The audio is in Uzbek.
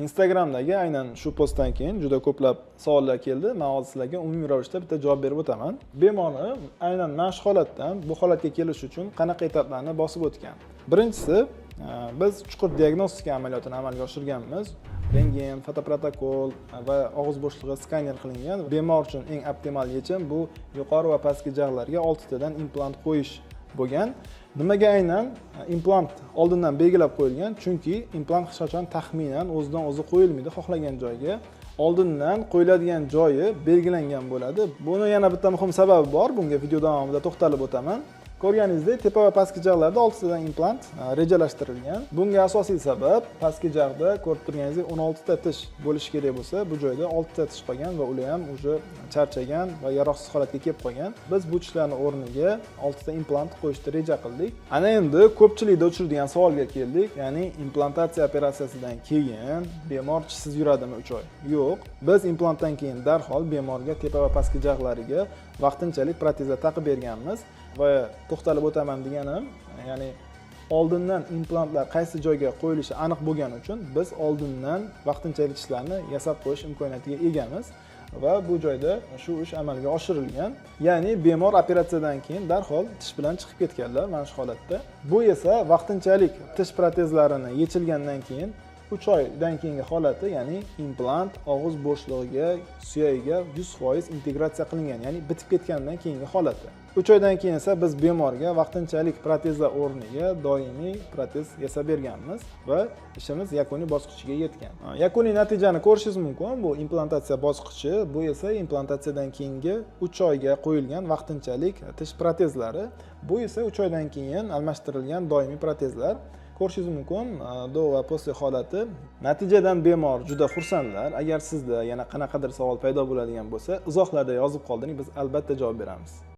Instagramdagi aynan shu postdan keyin juda ko'plab savollar keldi. Men hozir sizlarga umumiy ravishda bitta javob berib o'taman. Bemorni aynan mana shu holatdan bu holatga kelish uchun qanaqa etaplarni bosib o'tgan. Birinchisi, biz chuqur diagnostika amaliyotini amalga oshirganmiz. Rentgen, fotoprotokol va og'iz bo'shlig'i skaner qilingan. Bemor uchun eng optimal yechim bu yuqori va pastki jag'larga 6 tadan implant qo'yish bo'lgan. Nimaga aynan implant oldindan belgilab qo'yilgan? Chunki implant hech qachon taxminan o'zidan o'zi qo'yilmaydi, xohlagan joyga. Oldindan qo'yiladigan joyi belgilangan bo'ladi. Buni yana bitta muhim sababi bor. Bunga video davomida to'xtalib o'taman. Ko'rganingizdek, tepa va pastki jag'larda 6 tadan implant rejalashtirilgan. Bunga asosiy sabab pastki jag'da ko'rib turganingizdek 16 ta tish bo'lishi kerak bo'lsa, bu joyda 6 ta tish qolgan va ular ham o'sha charchagan va yaroqsiz holatga kelib qolgan. Biz bu tishlarning o'rniga 6 ta implant qo'yishni reja qildik. Ana endi ko'pchilikda uchraydigan savolga keldik. Ya'ni implantatsiya operatsiyasidan keyin bemor tishsiz yuradimi 3 oy? Yo'q. Biz implantdan keyin darhol bemorga tepa va pastki jag'lariga vaqtinchalik protezlar taqib berganmiz. Va to'xtalib o'taman deganim, ya'ni oldindan implantlar qaysi joyga qo'yilishi aniq bo'lgani uchun biz oldindan vaqtinchalik tishlarni yasab qo'yish imkoniyatiga egamiz va bu joyda shu ish amalga oshirilgan. Ya'ni bemor operatsiyadan keyin darhol tish bilan chiqib ketganlar mana shu holatda. Bu esa vaqtinchalik tish protezlarini yechilgandan keyin 3 oydan keyingi holati, ya'ni implant og'iz bo'shlig'iga, suyagiga 100% integratsiya qilingan, ya'ni bitib ketgandan keyingi holati. 3 oydan keyin esa biz bemorga vaqtinchalik protezlar o'rniga doimiy protez yasab berganmiz va ishimiz yakuniy bosqichiga yetgan. Yakuniy natijani ko'rishingiz mumkin. Bu implantatsiya bosqichi, bu esa implantatsiyadan keyingi 3 oyga qo'yilgan vaqtinchalik tish protezlari. Bu esa 3 oydan keyin almashtirilgan doimiy protezlar. Ko'rishingiz mumkin do va posle holati. Natijadan bemor juda xursandlar. Agar sizda yana qanaqadir savol paydo bo'ladigan bo'lsa, izohlarda yozib qoldiring, biz albatta javob beramiz.